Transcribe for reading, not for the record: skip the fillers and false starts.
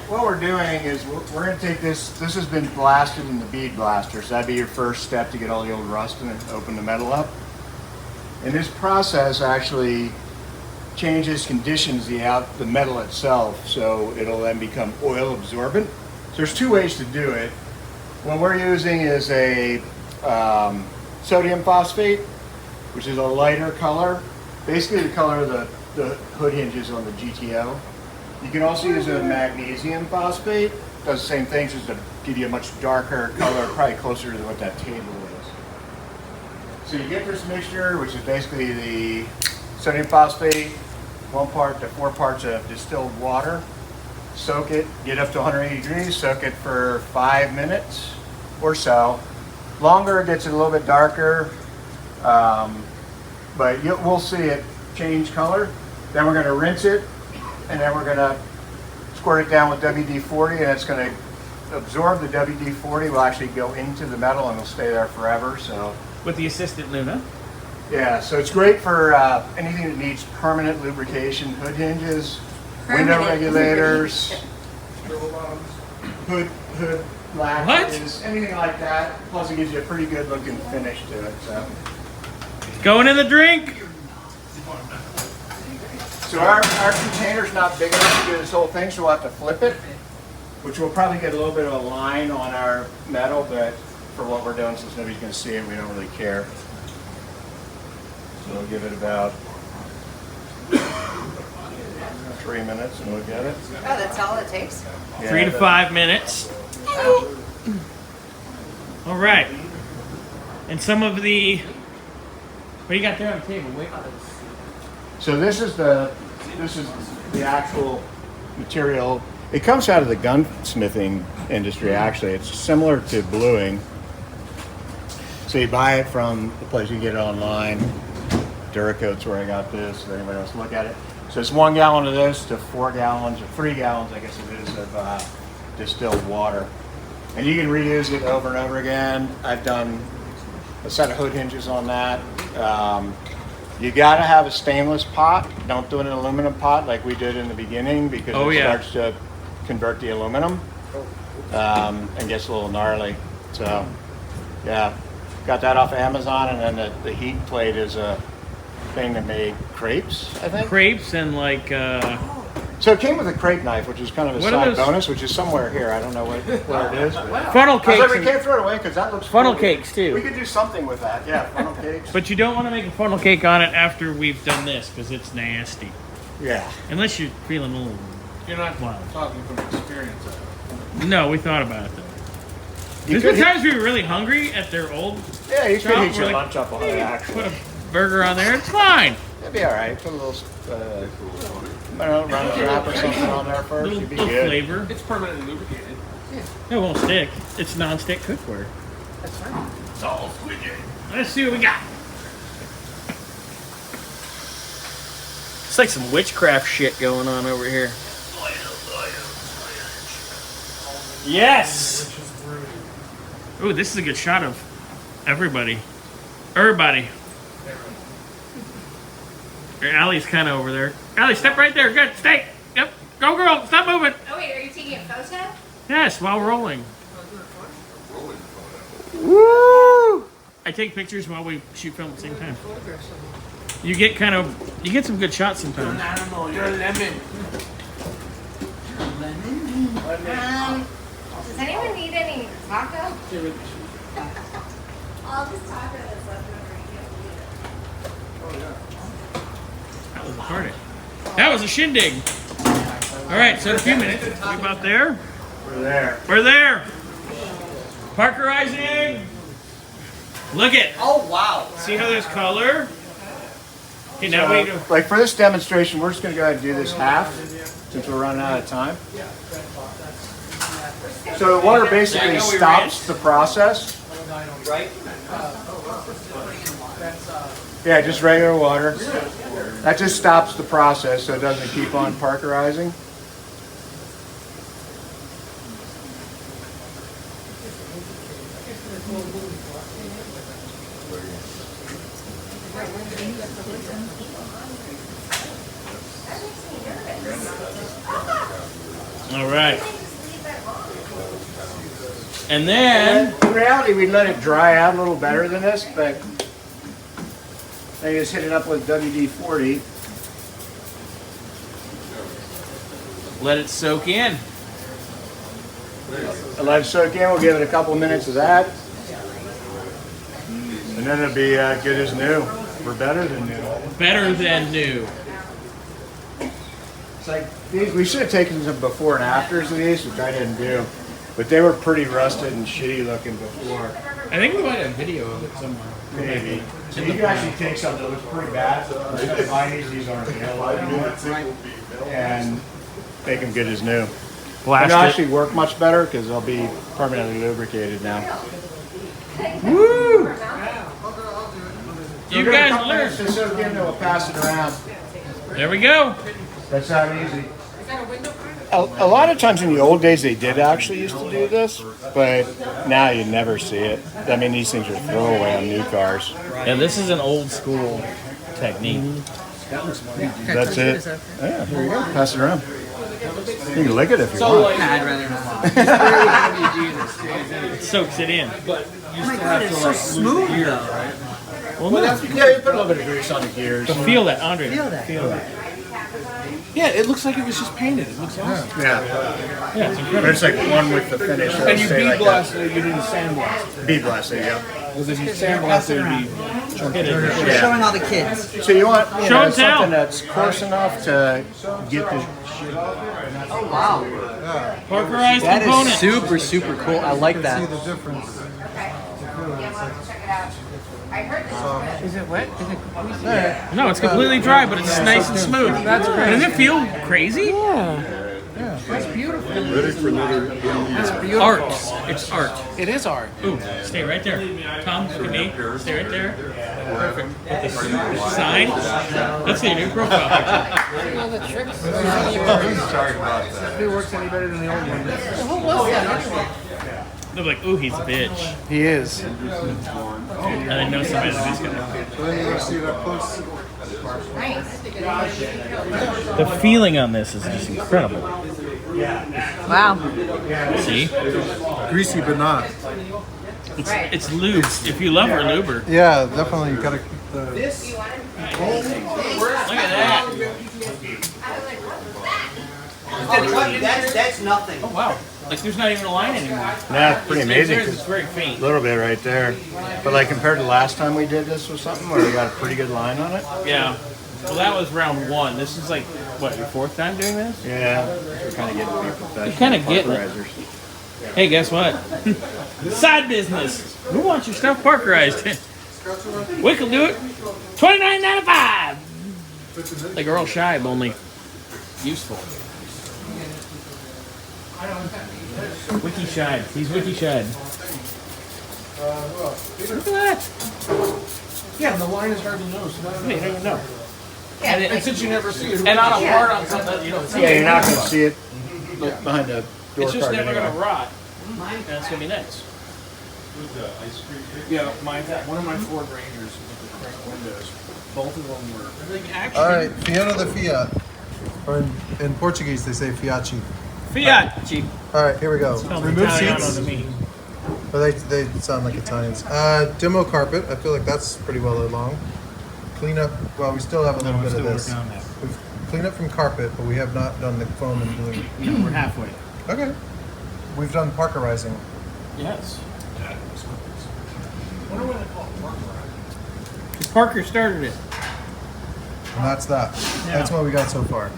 What we're doing is we're going to take this. This has been blasted in the bead blaster, so that'd be your first step to get all the old rust and open the metal up. And this process actually changes, conditions the metal itself, so it'll then become oil absorbent. So there's two ways to do it. What we're using is a sodium phosphate, which is a lighter color, basically the color of the hood hinges on the GTO. You can also use a magnesium phosphate. Does the same thing, just to give you a much darker color, probably closer to what that table is. So you get this mixture, which is basically the sodium phosphate, 1 part to 4 parts of distilled water. Soak it, get up to 180 degrees, soak it for 5 minutes or so. Longer, it gets a little bit darker, but we'll see it change color. Then we're going to rinse it, and then we're going to squirt it down with WD-40, and it's going to absorb the WD-40. Will actually go into the metal and it'll stay there forever. So with the assistant Luna. Yeah, so it's great for anything that needs permanent lubrication, hood hinges, window regulators, hood latches, anything like that. Plus, it gives you a pretty good looking finish to it. So. Going in the drink. So our container's not big enough to do this whole thing, so we'll have to flip it, which will probably get a little bit of a line on our metal, but for what we're doing, since nobody's going to see it, we don't really care. So we'll give it about 3 minutes and we'll get it. Oh, that's all it takes? Yeah, 3 to 5 minutes. All right. And some of the, what do you got there on the table, Wick? So this is the actual material. It comes out of the gunsmithing industry, actually. It's similar to bluing. So you buy it from the place, you get it online. Duracoat's where I got this, if anybody wants to look at it. So it's 1 gallon of this to 4 gallons, or 3 gallons, I guess it is, of distilled water. And you can reuse it over and over again. I've done a set of hood hinges on that. You gotta have a stainless pot. Don't do it in an aluminum pot like we did in the beginning, because it starts to convert the aluminum and gets a little gnarly. So yeah, got that off Amazon, and then the heat plate is a thing that made crepes, I think. Crepes and like... So it came with a crepe knife, which is kind of a side bonus, which is somewhere here. I don't know where it is. Funnel cakes. I was like, we can't throw it away because that looks funnel cool. cakes too. We could do something with that. Yeah, funnel cakes. But you don't want to make a funnel cake on it after we've done this, because it's nasty. Yeah. Unless you're feeling a little... You're not talking from experience. No, we thought about it though. There's been times we were really hungry at their old Yeah, you could heat your like, lunch up on it, actually. Put a burger on there, it's fine. It'd be all right. Put a little, I don't know, run a wrap or something on there first. It'd be little good. flavor. It's permanently lubricated. It won't stick. It's non-stick cookware. That's fine. It's all squidgy. Let's see what we got. It's like some witchcraft shit going on over here. Yes! Ooh, this is a good shot of everybody. Everybody. Allie's kind of over there. Allie, step right there. Good. Stay. Yep. Go, girl. Stop moving. Oh, wait, are you taking a photo? Yes, while rolling. Woo! I take pictures while we shoot film at the same time. You get some good shots sometimes. You're a lemon. Does anyone need any taco? All this taco that's left over, you can't believe it. That was a party. That was a shindig. All right, so in a few minutes, we about there. We're there. We're there. Parkerizing. Look it. Oh, wow. See how there's color? Okay, now we do. Like for this demonstration, we're just going to go ahead and do this half since we're running out of time. So the water basically stops the process. Right? Yeah, just regular water. That just stops the process so it doesn't keep on parkerizing. All right. And then, In reality, we let it dry out a little better than this, but I just hit it up with WD-40. let it soak in. Let it soak in. We'll give it a couple minutes of that. And then it'll be good as new. We're better than new. Better than new. It's like these, we should have taken some before and afters of these, which I didn't do. But they were pretty rusted and shitty looking before. I think we might have video of it somewhere. Maybe. So you can actually take something that looks pretty bad. Instead of buying these aren't available anymore. And make them good as new. They'll actually work much better because they'll be permanently lubricated now. Woo! You guys learn. Just so again, we'll pass it around. There we go. That's not easy. A lot of times in the old days they did actually used to do this, but now you never see it. I mean, these things are throwaway on new cars. Yeah, this is an old school technique. That's it. Yeah, here you go. Pass it around. You can lick it if you want. I'd rather not. It soaks it in. But you still have to like smooth though, right? Well, no. Yeah, you put a little bit of grease on the gears. Feel that, Andre. Feel that. Yeah, it looks like it was just painted. It looks awesome. Yeah. Yeah, it's But incredible. it's like one with the finish. It'll And you stay bead like blasted it, you didn't sandblast it. that. Bead blasted, yeah. Because if you sandblast it, it'd be We're showing all the kids. So you want Show and tell. something that's coarse enough to get the Oh, wow. Parkerized That is component. super, super cool. I like that. Okay. Yeah, well, check it out. I heard this. Is it wet? Is it No, it's completely dry, but it's nice and smooth. That's great. Doesn't it feel crazy? That's beautiful. Art. It's art. It is art. Ooh, stay right there. Tom, look at me. Stay right there. Perfect. With the sign. Let's see your new profile picture. All the tricks. If it works any better than the old one. What was that? They're like, ooh, he's a bitch. He is. And I know somebody that's gonna. Nice. The feeling on this is just incredible. Wow. See? Greasy but not. It's lube. If you love her, lube her. Yeah, definitely. You gotta keep the. Look at that. That's nothing. Oh, wow. Like there's not even a line anymore. Yeah, pretty amazing. It's very faint. A little bit right there. But like compared to last time we did this with something where we got a pretty good line on it. Yeah. Well, that was round one. This is like, what, your fourth time doing this? Yeah. We're kind of getting to be professional. You're kinda getting it. parkerizers. Hey, guess what? Side business. Who wants your stuff parkerized? Wick will do it. $29.95. Like Earl Scheib, only useful. Wiki Scheib. He's Wiki Scheib. Look at that. Yeah, the line is hard to know, so You don't even know. and since you never see it, And on a part on something that you don't see. Yeah, you're not going to see it behind the door It's just card never anyway. going to rot. And that's going to be nice. yeah, one of my Ford Rangers with the cracked windows, both of them were. All right, Fiona the Fiat. Or in Portuguese they say Fiatchi. Fiat. Cheap. All right, here we go. Remove Italiano seats. to me. But they sound like Italians. Demo carpet. I feel like that's pretty well along. Clean up. Well, we still have a little bit of this. We've cleaned up from carpet, but we have not done the foam and glue. No, we're halfway. Okay. We've done parkerizing. Yes. Parker started it. And that's that. That's what we got so far.